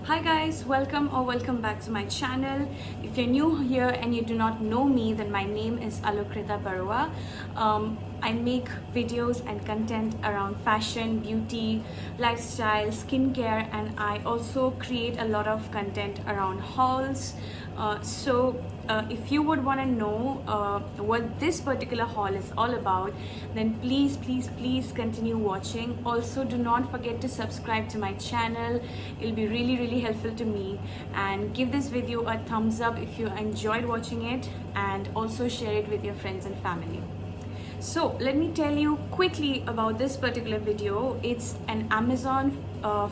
Hi guys, welcome back to my channel. If you're new here and you do not know me, then my name is Alokrita Barua. I make videos and content around fashion, beauty, lifestyle, skincare, and I also create a lot of content around hauls. If you would want to know what this particular haul is all about, then please continue watching. Also, do not forget to subscribe to my channel. It'll be really helpful to me, and give this video a thumbs up if you enjoyed watching it, and also share it with your friends and family. So let me tell you quickly about this particular video. It's an Amazon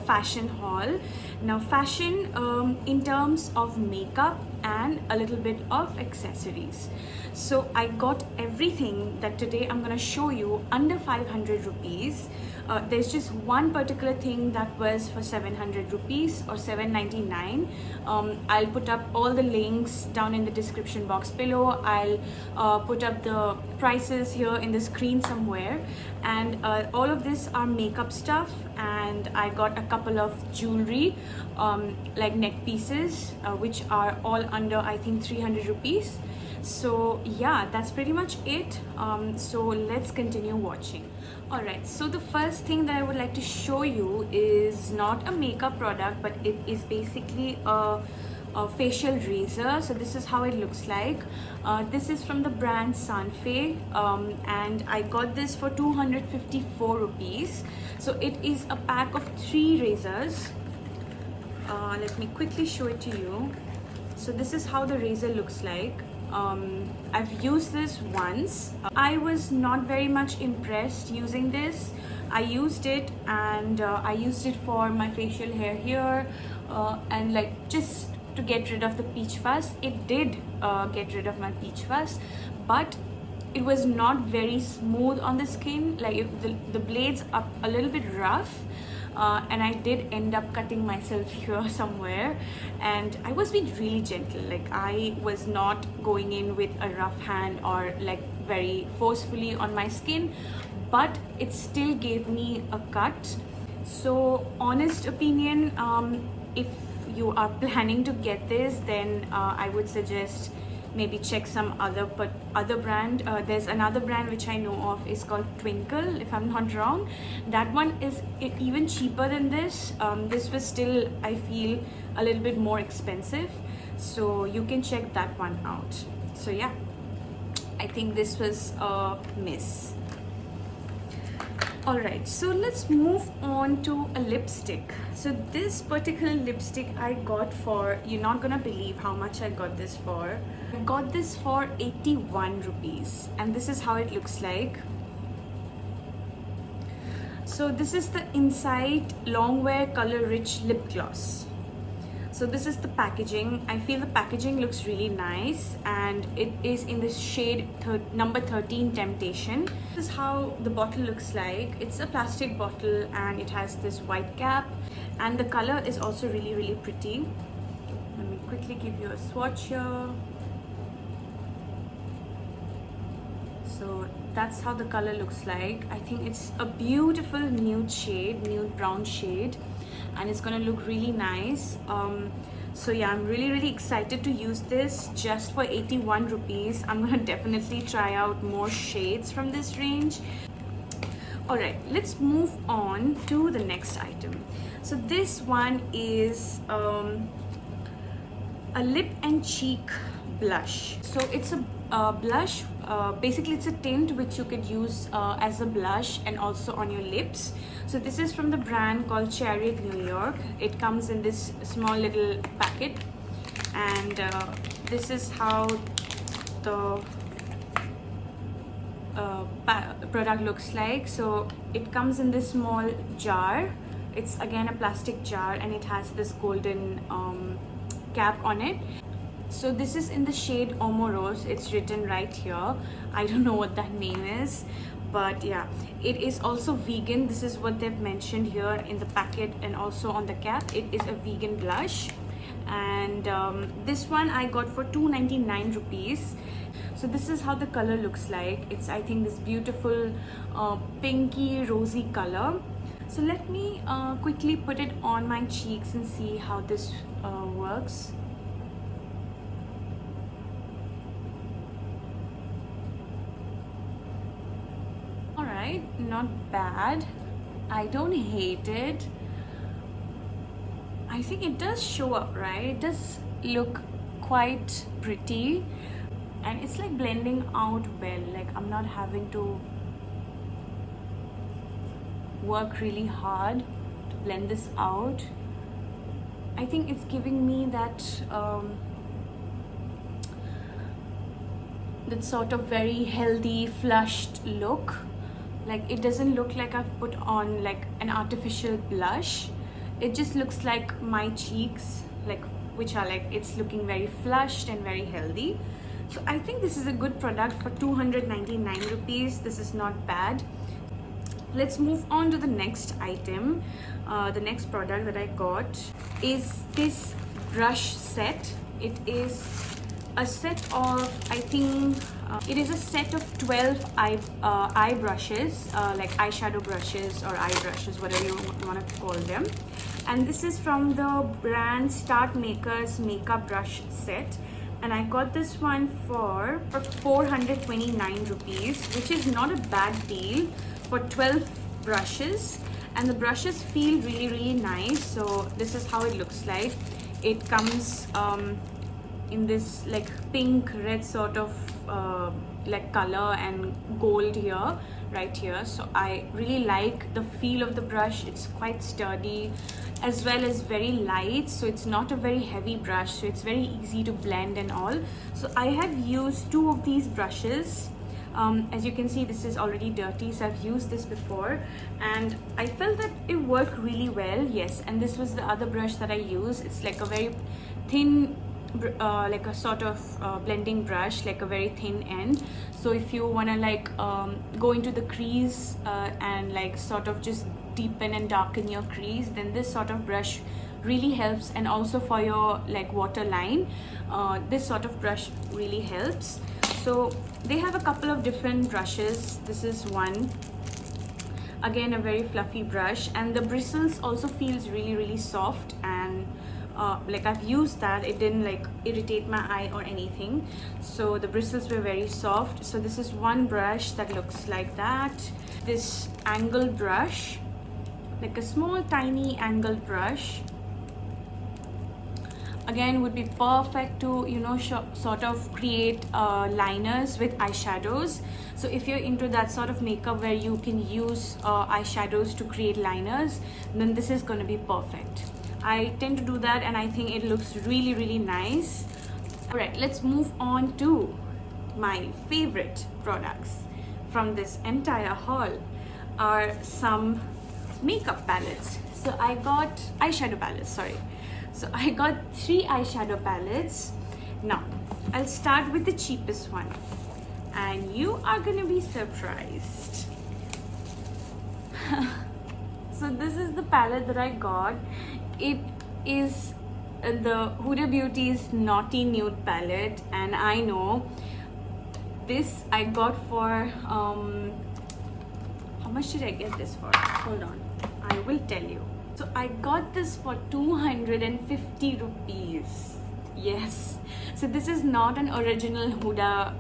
fashion haul. Now fashion in terms of makeup and a little bit of accessories. So I got everything that today I'm gonna show you under 500 rupees. There's just one particular thing that was for 700 rupees or 799. I'll put up all the links down in the description box below. I'll put up the prices here in the screen somewhere, and all of this are makeup stuff, and I got a couple of jewelry like neck pieces which are all under I think 300 rupees. So yeah, that's pretty much it. So let's continue watching. Alright, so the first thing that I would like to show you is not a makeup product, but it is basically a facial razor. So this is how it looks like. This is from the brand Sanfe, and I got this for 254 rupees. So it is a pack of 3 razors. Let me quickly show it to you. So this is how the razor looks like. I've used this once. I was not very much impressed using this. I used it, and I used it for my facial hair here, and like just to get rid of the peach fuzz. It did get rid of my peach fuzz, but it was not very smooth on the skin. Like the blades are a little bit rough. And I did end up cutting myself here somewhere, and I was being really gentle. Like I was not going in with a rough hand or like very forcefully on my skin, but it still gave me a cut. So honest opinion, if you are planning to get this, then I would suggest maybe check some other brand. There's another brand which I know of, is called Twinkle, if I'm not wrong. That one is even cheaper than this. This was still, I feel, a little bit more expensive, so you can check that one out. So yeah, I think this was a miss. Alright, so let's move on to a lipstick. So this particular lipstick I got for, you're not gonna believe how much I got this for. I got this for 81 rupees, and this is how it looks like. So this is the Insight Longwear Color Rich Lip Gloss. So this is the packaging. I feel the packaging looks really nice, and it is in the shade number 13 Temptation. This is how the bottle looks like. It's a plastic bottle, and it has this white cap, and the color is also really pretty. Let me quickly give you a swatch here. So that's how the color looks like. I think it's a beautiful nude shade, nude brown shade, and it's gonna look really nice. So yeah, I'm really excited to use this just for 81 rupees. I'm gonna definitely try out more shades from this range. Alright, let's move on to the next item. So this one is a lip and cheek blush. So it's a blush. Basically it's a tint which you could use as a blush and also on your lips. So this is from the brand called Chariot New York. It comes in this small little packet, and this is how the product looks like. So it comes in this small jar. It's again a plastic jar, and it has this golden cap on it. So this is in the shade Omo Rose. It's written right here. I don't know what that name is, but yeah, it is also vegan. This is what they've mentioned here in the packet and also on the cap. It is a vegan blush, and this one I got for 299 rupees. So this is how the color looks like. It's, I think, this beautiful pinky rosy color. So let me quickly put it on my cheeks and see how this works. Alright, not bad. I don't hate it. I think it does show up, right? It does look quite pretty, and it's like blending out well. Like I'm not having to work really hard to blend this out. I think it's giving me that that sort of very healthy flushed look. Like it doesn't look like I've put on like an artificial blush. It just looks like my cheeks, like which are like, it's looking very flushed and very healthy. So I think this is a good product for 299 rupees. This is not bad. Let's move on to the next item. The next product that I got is this brush set. It is a set of, I think it is a set of 12 eye brushes, like eyeshadow brushes or eye brushes, whatever you want to call them. And this is from the brand Start Makers makeup brush set, and I got this one for 429 rupees, which is not a bad deal for 12 brushes. And the brushes feel really nice. So this is how it looks like. It comes in this like pink red sort of like color and gold here, right here. So I really like the feel of the brush. It's quite sturdy as well as very light, so it's not a very heavy brush, so it's very easy to blend and all. So I have used 2 of these brushes. As you can see, this is already dirty, so I've used this before and I felt that it worked really well. Yes, and this was the other brush that I used. It's like a very thin like a sort of blending brush, like a very thin end. So if you want to like go into the crease and like sort of just deepen and darken your crease, then this sort of brush really helps. And also for your like waterline, this sort of brush really helps. So they have a couple of different brushes. This is one, again a very fluffy brush, and the bristles also feels really soft, and like I've used that, it didn't like irritate my eye or anything. So the bristles were very soft. So this is one brush that looks like that. This angled brush, like a small tiny angled brush, again would be perfect to, you know, sort of create liners with eyeshadows. So if you're into that sort of makeup where you can use eyeshadows to create liners, then this is going to be perfect. I tend to do that and I think it looks really nice. Alright, let's move on to my favorite products from this entire haul. Are some makeup palettes. So I got eyeshadow palettes, sorry. So I got 3 eyeshadow palettes. Now I'll start with the cheapest one and you are gonna be surprised. So this is the palette that I got. It is the Huda Beauty's Naughty Nude palette, and I know this I got for how much did I get this for? Hold on, I will tell you. So I got this for 250 rupees. Yes, so this is not an original Huda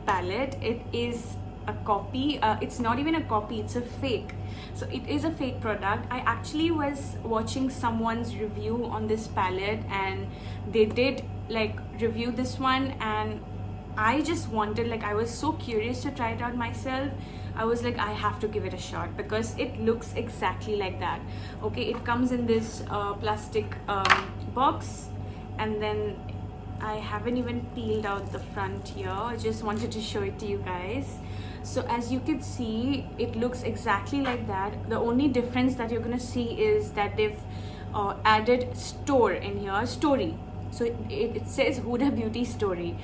palette. It is a copy. It's not even a copy, it's a fake. So it is a fake product. I actually was watching someone's review on this palette and they did like review this one, and I just wanted, like, I was so curious to try it out myself. I was like, I have to give it a shot because it looks exactly like that. Okay, it comes in this plastic box, and then I haven't even peeled out the front here. I just wanted to show it to you guys. So as you can see, it looks exactly like that. The only difference that you're gonna see is that they've added store in here, story. So it says Huda Beauty Story.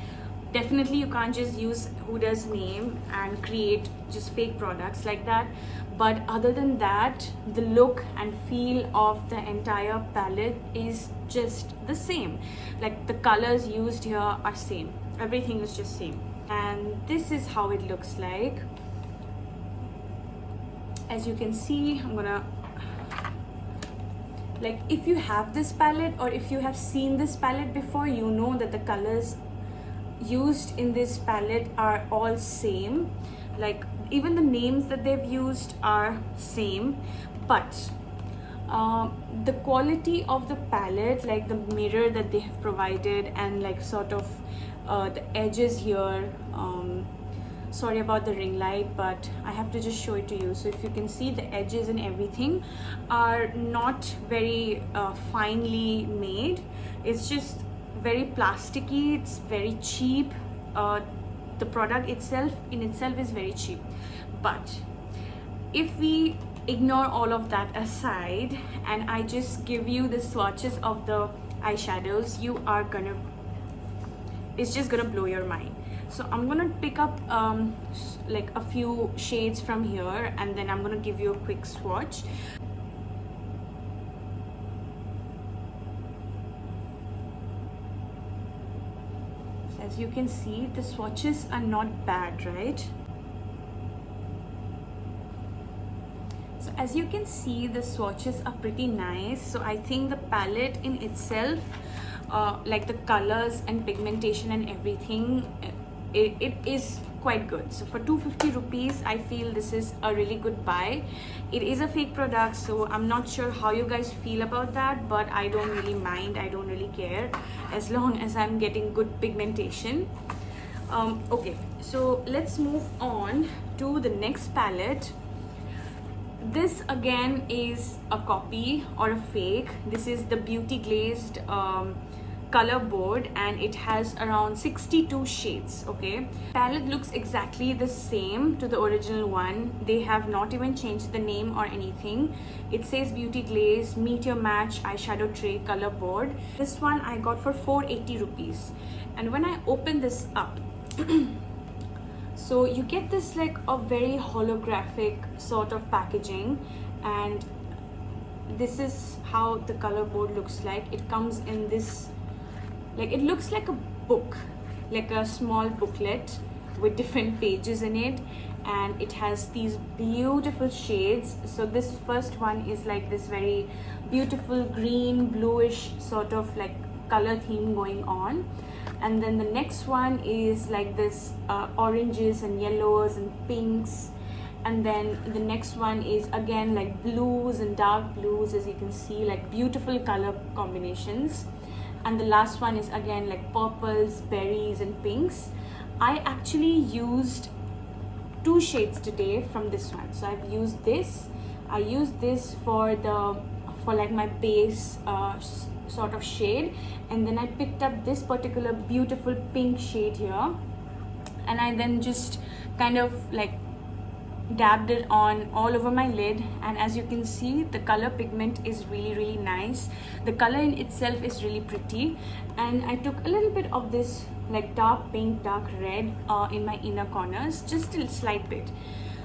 Definitely you can't just use Huda's name and create just fake products like that. But other than that, the look and feel of the entire palette is just the same. Like the colors used here are same. Everything is just same. And this is how it looks like. As you can see, I'm gonna like if you have this palette or if you have seen this palette before, you know that the colors used in this palette are all same. Like even the names that they've used are same, but the quality of the palette, like the mirror that they have provided, and like sort of the edges here, sorry about the ring light, but I have to just show it to you. So if you can see, the edges and everything are not very finely made. It's just very plasticky, it's very cheap. The product itself is very cheap. But if we ignore all of that aside and I just give you the swatches of the eyeshadows, it's just gonna blow your mind. So I'm gonna pick up like a few shades from here, and then I'm gonna give you a quick swatch. So as you can see, the swatches are not bad, right? So as you can see, the swatches are pretty nice. So I think the palette in itself, like the colors and pigmentation and everything, it is quite good. So for 250 rupees, I feel this is a really good buy. It is a fake product, so I'm not sure how you guys feel about that, but I don't really mind, I don't really care, as long as I'm getting good pigmentation. Okay, so let's move on to the next palette. This again is a copy or a fake. This is the Beauty Glazed color board, and it has around 62 shades. Okay, palette looks exactly the same to the original one. They have not even changed the name or anything. It says Beauty Glazed Meet Your Match Eyeshadow Tray color board. This one I got for 480 rupees, and when I open this up so you get this like a very holographic sort of packaging, and this is how the color board looks like. It comes in this, like, it looks like a book, like a small booklet with different pages in it, and it has these beautiful shades. So this first one is like this very beautiful green bluish sort of like color theme going on, and then the next one is like this oranges and yellows and pinks, and then the next one is again like blues and dark blues, as you can see, like beautiful color combinations, and the last one is again like purples, berries and pinks. I actually used 2 shades today from this one. So I've used this, I used this for like my base sort of shade, and then I picked up this particular beautiful pink shade here, and I then just kind of like dabbed it on all over my lid, and as you can see, the color pigment is really nice. The color in itself is really pretty, and I took a little bit of this like dark pink, dark red in my inner corners, just a slight bit.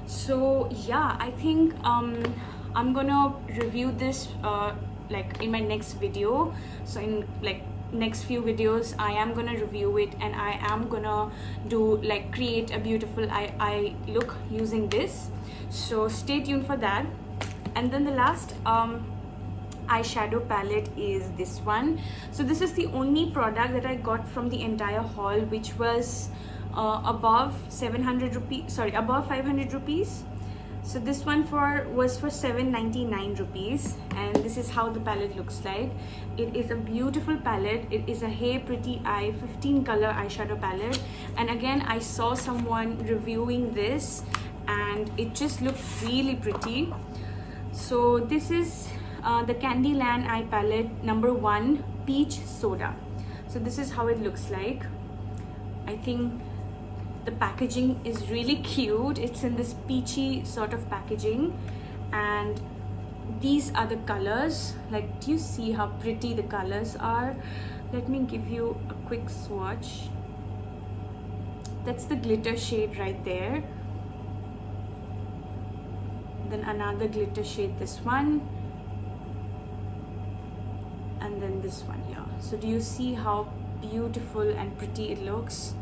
So yeah, I think I'm gonna review this like in my next video. So in like next few videos I am gonna review it, and I am gonna do like create a beautiful eye look using this, so stay tuned for that. And then the last eyeshadow palette is this one. So this is the only product that I got from the entire haul, which was above 700 rupees, sorry, above 500 rupees. So this one was for 799 rupees, and this is how the palette looks like. It is a beautiful palette. It is a Hey Pretty Eye 15 color eyeshadow palette, and again I saw someone reviewing this and it just looked really pretty. So this is the Candyland eye palette number 1 Peach Soda. So this is how it looks like. I think the packaging is really cute. It's in this peachy sort of packaging, and these are the colors. Like, do you see how pretty the colors are? Let me give you a quick swatch. That's the glitter shade right there, then another glitter shade, this one, and then this one here. So do you see how beautiful and pretty it looks?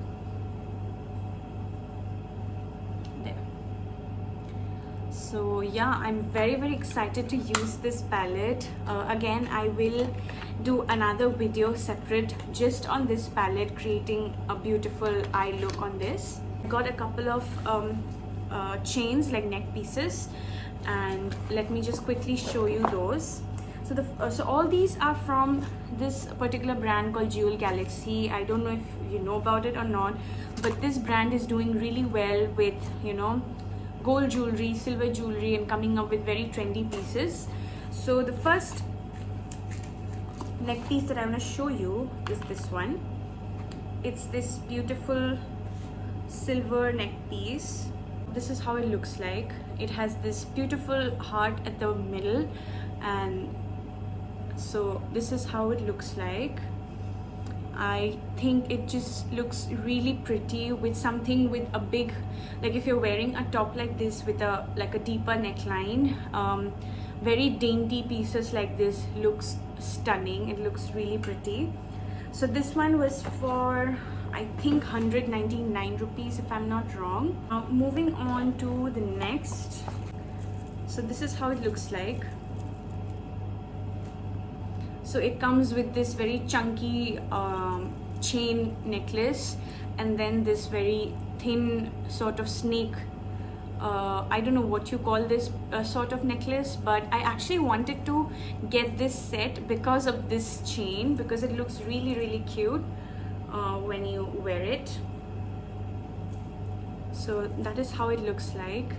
So yeah, I'm very excited to use this palette. Again, I will do another video separate just on this palette, creating a beautiful eye look on this. I got a couple of chains, like neck pieces, and let me just quickly show you those. So all these are from this particular brand called Jewel Galaxy. I don't know if you know about it or not, but this brand is doing really well with, you know, gold jewelry, silver jewelry, and coming up with very trendy pieces. So the first neck piece that I want to show you is this one. It's this beautiful silver neck piece. This is how it looks like. It has this beautiful heart at the middle, and so this is how it looks like. I think it just looks really pretty with something with a big, like if you're wearing a top like this with a deeper neckline, very dainty pieces like this looks stunning. It looks really pretty. So this one was for, I think, 199 rupees if I'm not wrong. Now moving on to the next. So this is how it looks like. So it comes with this very chunky chain necklace, and then this very thin sort of snake, I don't know what you call this sort of necklace, but I actually wanted to get this set because of this chain, because it looks really cute when you wear it. So that is how it looks like.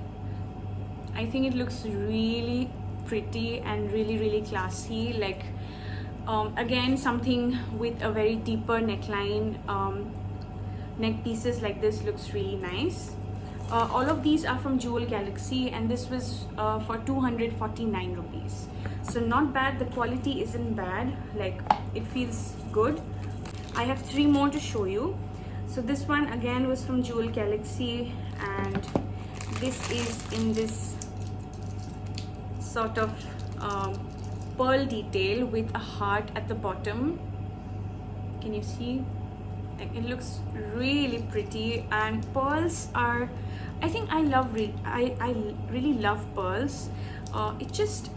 I think it looks really pretty and really classy. Like again, something with a very deeper neckline, neck pieces like this looks really nice. All of these are from Jewel Galaxy, and this was for 249 rupees. So not bad. The quality isn't bad, like it feels good. I have 3 more to show you. So this one again was from Jewel Galaxy, and this is in this sort of pearl detail with a heart at the bottom. Can you see? Like, it looks really pretty, and pearls are, I think I really love pearls. It just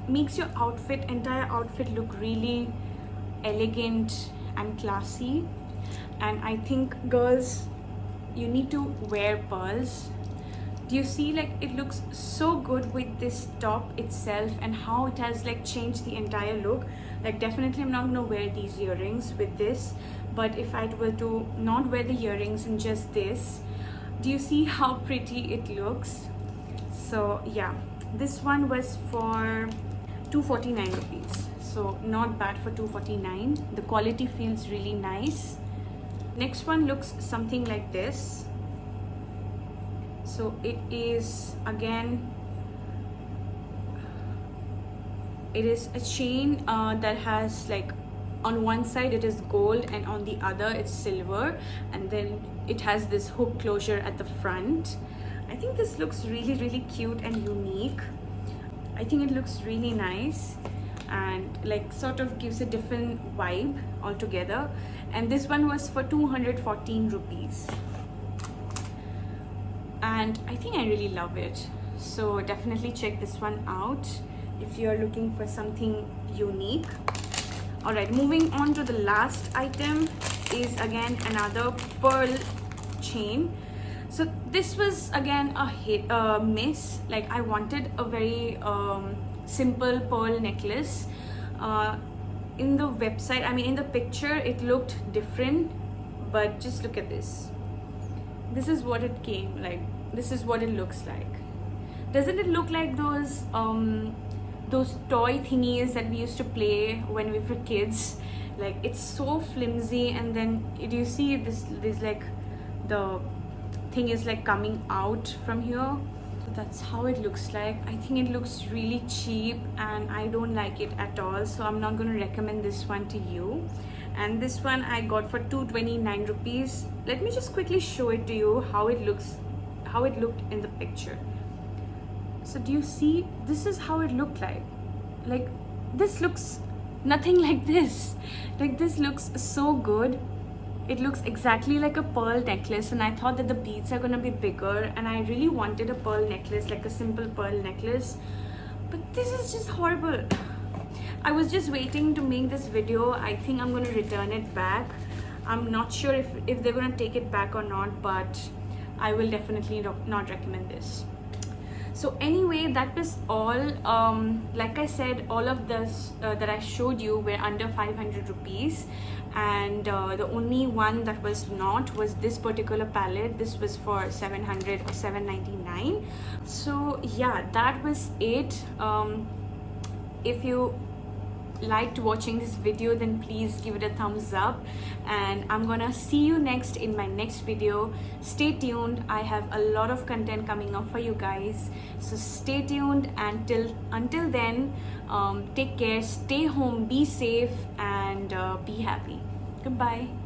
makes your entire outfit look really elegant and classy, and I think girls, you need to wear pearls. Do you see, like, it looks so good with this top itself, and how it has like changed the entire look. Like, definitely I'm not gonna wear these earrings with this, but if I were to not wear the earrings and just this, do you see how pretty it looks? So yeah, this one was for 249 rupees, so not bad for 249. The quality feels really nice. Next one looks something like this. So it is, again, it is a chain that has, like, on one side it is gold and on the other it's silver, and then it has this hook closure at the front. I think this looks really cute and unique. I think it looks really nice, and like sort of gives a different vibe altogether. And this one was for 214 rupees. And I think I really love it. So definitely check this one out if you're looking for something unique. Alright, moving on to the last item is again another pearl chain. So this was again a miss. Like, I wanted a very simple pearl necklace. In the website, I mean in the picture, it looked different, but just look at this. This is what it came like. This is what it looks like. Doesn't it look like those toy thingies that we used to play when we were kids? Like, it's so flimsy, and then do you see this like the thing is like coming out from here. So that's how it looks like. I think it looks really cheap, and I don't like it at all, so I'm not going to recommend this one to you. And this one I got for 229 rupees. Let me just quickly show it to you how it looks, how it looked in the picture. So do you see? This is how it looked like. Like, this looks nothing like this. Like, this looks so good. It looks exactly like a pearl necklace, and I thought that the beads are gonna be bigger, and I really wanted a pearl necklace, like a simple pearl necklace, but this is just horrible. I was just waiting to make this video. I think I'm gonna return it back. I'm not sure if they're gonna take it back or not, but I will definitely not recommend this. So anyway, that was all. Like I said, all of this that I showed you were under 500 rupees, and the only one that was not was this particular palette. This was for 700 or 799. So yeah, that was it. If you liked watching this video, then please give it a thumbs up, and I'm gonna see you next in my next video. Stay tuned. I have a lot of content coming up for you guys, so stay tuned. And until then, take care, stay home, be safe, and be happy. Goodbye.